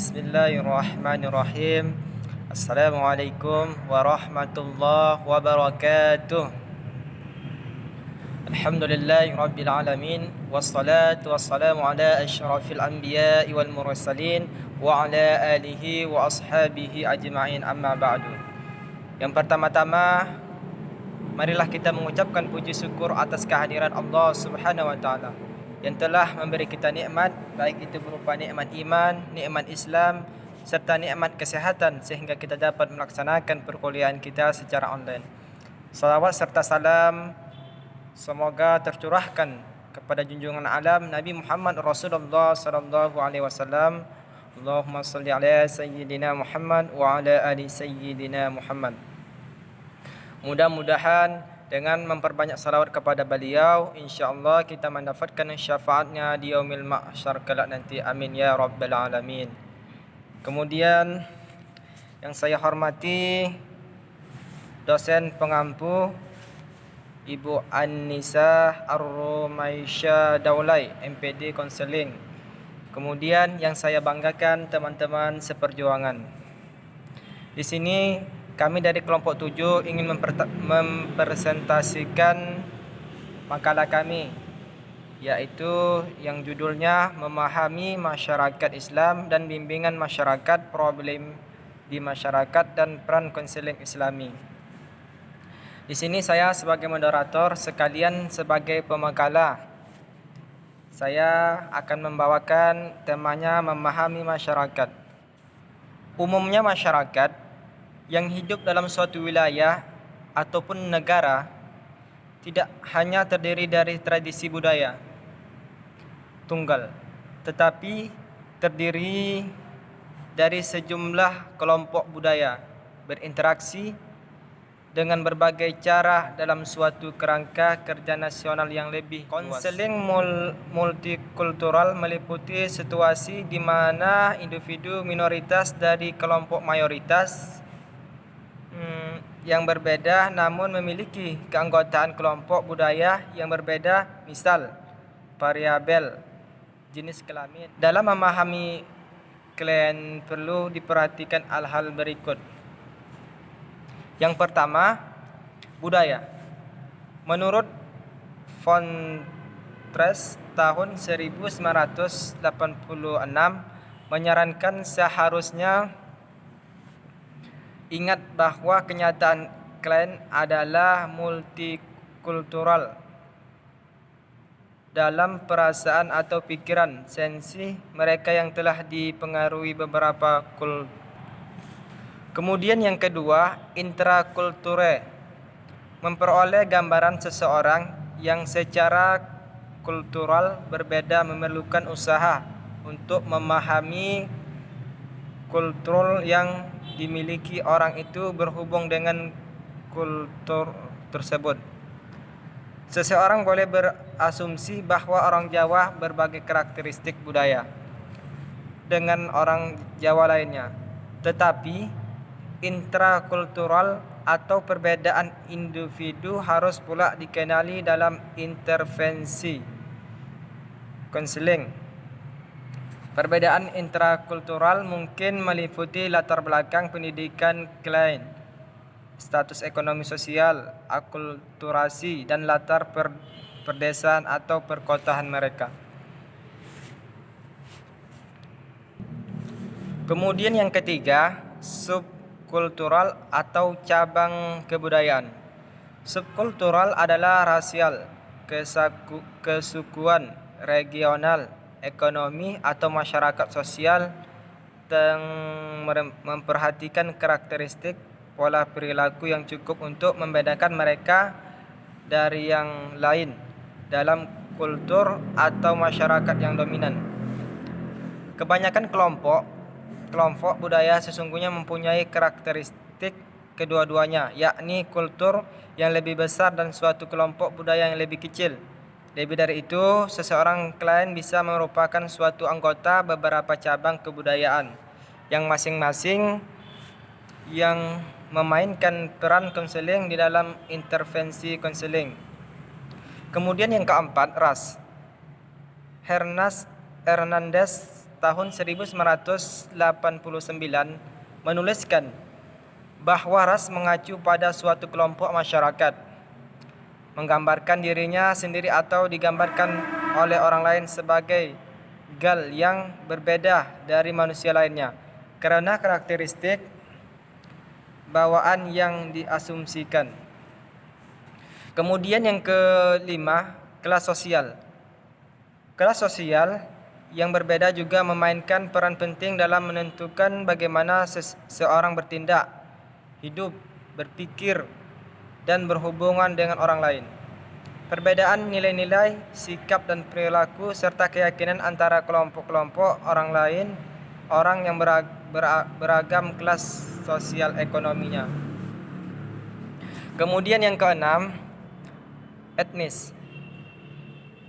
Bismillahirrahmanirrahim. Assalamualaikum warahmatullahi wabarakatuh. Alhamdulillahirabbil alamin wassalatu wassalamu ala asyrafil anbiya'i wal mursalin wa ala alihi wa ashabihi ajma'in, amma ba'du. Yang pertama-tama, marilah kita mengucapkan puji syukur atas kehadiran Allah Subhanahu wa taala yang telah memberi kita nikmat, baik itu berupa nikmat iman, nikmat Islam, serta nikmat kesehatan, sehingga kita dapat melaksanakan perkuliahan kita secara online. Salawat serta salam semoga tercurahkan kepada junjungan alam Nabi Muhammad Rasulullah sallallahu alaihi wasallam. Allahumma shalli ala sayyidina Muhammad wa ala ali sayyidina Muhammad. Mudah-mudahan dengan memperbanyak salawat kepada beliau, insyaAllah kita mendapatkan syafaatnya di yaumil mahsyar kelak nanti. Amin ya rabbal alamin. Kemudian yang saya hormati dosen pengampu Ibu An-Nisa Ar-Rumaisya Daulay, MPD Konseling. Kemudian yang saya banggakan teman-teman seperjuangan. Di sini kami dari kelompok 7 ingin mempresentasikan makalah kami, yaitu yang judulnya Memahami Masyarakat Islam dan Bimbingan Masyarakat, Problem di Masyarakat dan Peran Konseling Islami. Di sini saya sebagai moderator sekalian sebagai pemakalah. Saya akan membawakan temanya Memahami Masyarakat. Umumnya masyarakat yang hidup dalam suatu wilayah ataupun negara tidak hanya terdiri dari tradisi budaya tunggal, tetapi terdiri dari sejumlah kelompok budaya berinteraksi dengan berbagai cara dalam suatu kerangka kerja nasional yang lebih luas. Konseling multikultural meliputi situasi di mana individu minoritas dari kelompok mayoritas yang berbeda namun memiliki keanggotaan kelompok budaya yang berbeda, misal variabel jenis kelamin. Dalam memahami klien perlu diperhatikan hal-hal berikut. Yang pertama, budaya. Menurut Fontres tahun 1986 menyarankan seharusnya ingat bahwa kenyataan klien adalah multikultural dalam perasaan atau pikiran sensi mereka yang telah dipengaruhi beberapa kultur. Kemudian yang kedua, intrakulture. Memperoleh gambaran seseorang yang secara kultural berbeda memerlukan usaha untuk memahami kultur yang dimiliki orang itu berhubung dengan kultur tersebut. Seseorang boleh berasumsi bahwa orang Jawa berbagai karakteristik budaya dengan orang Jawa lainnya, tetapi intrakultural atau perbedaan individu harus pula dikenali dalam intervensi konseling. Perbedaan intrakultural mungkin meliputi latar belakang pendidikan klien, status ekonomi sosial, akulturasi, dan latar perdesaan atau perkotaan mereka. Kemudian yang ketiga, subkultural atau cabang kebudayaan. Subkultural adalah rasial, kesukuan, regional, ekonomi atau masyarakat sosial yang memperhatikan karakteristik pola perilaku yang cukup untuk membedakan mereka dari yang lain dalam kultur atau masyarakat yang dominan. Kebanyakan kelompok budaya sesungguhnya mempunyai karakteristik kedua-duanya, yakni kultur yang lebih besar dan suatu kelompok budaya yang lebih kecil. Lebih dari itu, seseorang klien bisa merupakan suatu anggota beberapa cabang kebudayaan yang masing-masing yang memainkan peran konseling di dalam intervensi konseling. Kemudian yang keempat, ras. Hernandez tahun 1989 menuliskan bahwa ras mengacu pada suatu kelompok masyarakat, menggambarkan dirinya sendiri atau digambarkan oleh orang lain sebagai gal yang berbeda dari manusia lainnya karena karakteristik bawaan yang diasumsikan. Kemudian yang kelima, kelas sosial. Kelas sosial yang berbeda juga memainkan peran penting dalam menentukan bagaimana seseorang bertindak, hidup, berpikir, dan berhubungan dengan orang lain. Perbedaan nilai-nilai, sikap dan perilaku serta keyakinan antara kelompok-kelompok orang yang beragam kelas sosial ekonominya. Kemudian yang keenam, etnis.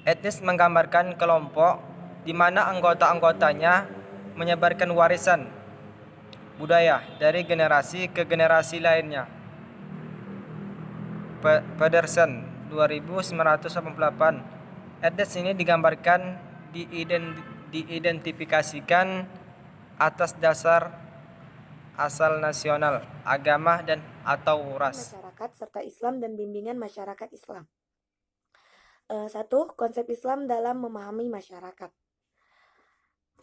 Etnis menggambarkan kelompok di mana anggota-anggotanya menyebarkan warisan budaya dari generasi ke generasi lainnya. Pedersen 2988. Etnis ini digambarkan diidentifikasikan atas dasar asal nasional, agama dan atau ras. Masyarakat serta Islam dan bimbingan masyarakat Islam. 1. Konsep Islam dalam memahami masyarakat.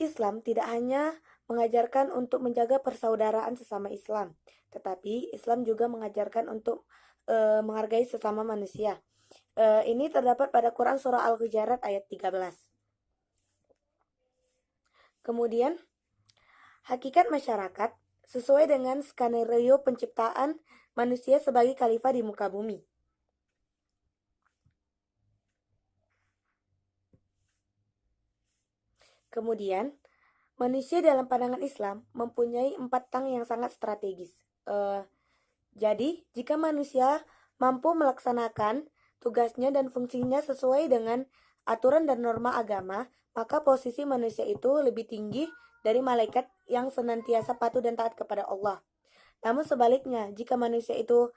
Islam tidak hanya mengajarkan untuk menjaga persaudaraan sesama Islam, tetapi Islam juga mengajarkan untuk menghargai sesama manusia. Ini terdapat pada Quran Surah Al-Hujurat ayat 13. Kemudian, hakikat masyarakat sesuai dengan skenario penciptaan manusia sebagai khalifah di muka bumi. Kemudian, manusia dalam pandangan Islam mempunyai 4 tang yang sangat strategis. Jadi, jika manusia mampu melaksanakan tugasnya dan fungsinya sesuai dengan aturan dan norma agama, maka posisi manusia itu lebih tinggi dari malaikat yang senantiasa patuh dan taat kepada Allah. Namun sebaliknya, jika manusia itu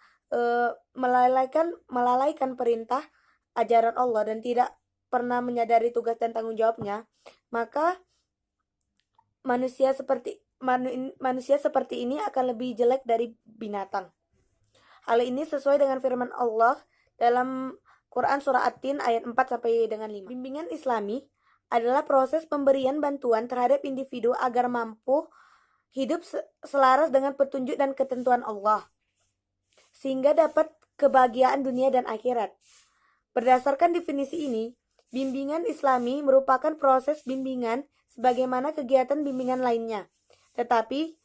melalaikan perintah ajaran Allah dan tidak pernah menyadari tugas dan tanggung jawabnya, maka manusia seperti ini akan lebih jelek dari binatang. Hal ini sesuai dengan firman Allah dalam Quran Surah At-Tin ayat 4 sampai dengan 5. Bimbingan Islami adalah proses pemberian bantuan terhadap individu agar mampu hidup selaras dengan petunjuk dan ketentuan Allah, sehingga dapat kebahagiaan dunia dan akhirat. Berdasarkan definisi ini, bimbingan Islami merupakan proses bimbingan sebagaimana kegiatan bimbingan lainnya, tetapi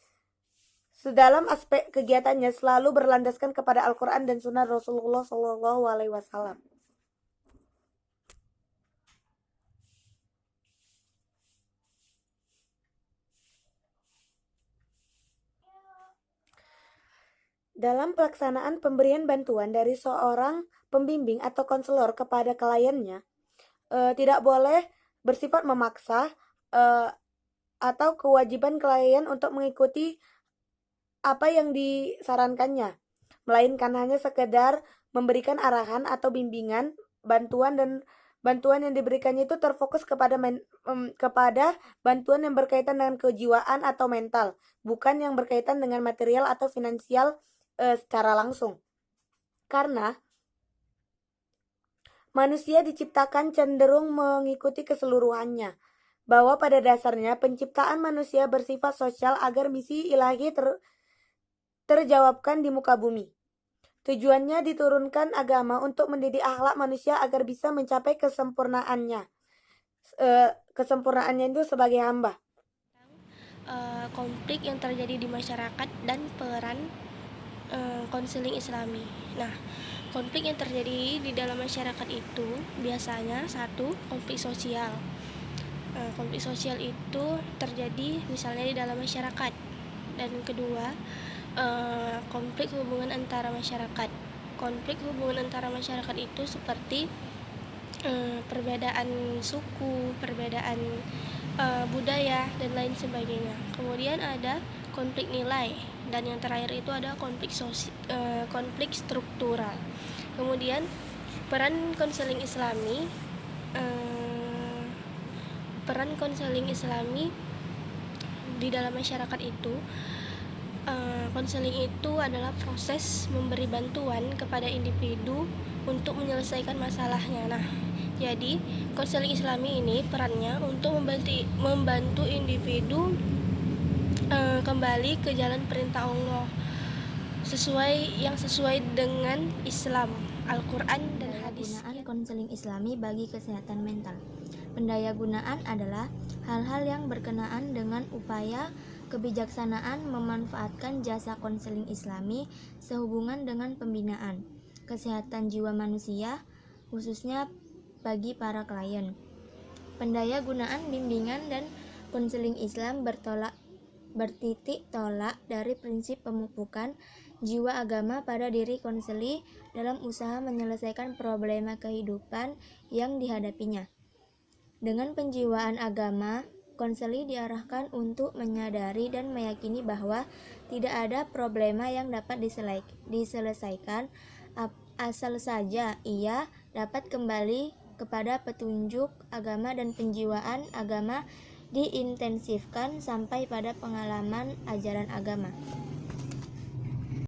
sedalam aspek kegiatannya selalu berlandaskan kepada Al-Quran dan Sunnah Rasulullah SAW. Dalam pelaksanaan pemberian bantuan dari seorang pembimbing atau konselor kepada kliennya, tidak boleh bersifat memaksa atau kewajiban klien untuk mengikuti apa yang disarankannya, melainkan hanya sekedar memberikan arahan atau bimbingan, bantuan yang diberikannya itu terfokus kepada bantuan yang berkaitan dengan kejiwaan atau mental, bukan yang berkaitan dengan material atau finansial secara langsung. Karena manusia diciptakan cenderung mengikuti keseluruhannya, bahwa pada dasarnya penciptaan manusia bersifat sosial agar misi ilahi terjawabkan di muka bumi. Tujuannya diturunkan agama untuk mendidik akhlak manusia agar bisa mencapai kesempurnaannya. Kesempurnaannya itu sebagai hamba. Konflik yang terjadi di masyarakat dan peran konseling Islami. Nah, konflik yang terjadi di dalam masyarakat itu biasanya 1. Konflik sosial. Konflik sosial itu terjadi misalnya di dalam masyarakat. Dan kedua, konflik hubungan antara masyarakat. Konflik hubungan antara masyarakat itu seperti perbedaan suku, perbedaan budaya dan lain sebagainya. Kemudian ada konflik nilai, dan yang terakhir itu ada konflik struktural. Kemudian peran konseling Islami di dalam masyarakat itu, konseling itu adalah proses memberi bantuan kepada individu untuk menyelesaikan masalahnya. Nah, jadi konseling Islami ini perannya untuk membantu individu kembali ke jalan perintah Allah sesuai dengan Islam, Al-Quran dan hadis. Pendayagunaan konseling Islami bagi kesehatan mental. Pendayagunaan adalah hal-hal yang berkenaan dengan upaya kebijaksanaan memanfaatkan jasa konseling Islami sehubungan dengan pembinaan kesehatan jiwa manusia, khususnya bagi para klien. Pendayagunaan bimbingan dan konseling Islam bertitik tolak dari prinsip pemupukan jiwa agama pada diri konseli dalam usaha menyelesaikan problema kehidupan yang dihadapinya. Dengan penjiwaan agama, konseli diarahkan untuk menyadari dan meyakini bahwa tidak ada problema yang dapat diselesaikan asal saja ia dapat kembali kepada petunjuk agama dan penjiwaan agama diintensifkan sampai pada pengalaman ajaran agama.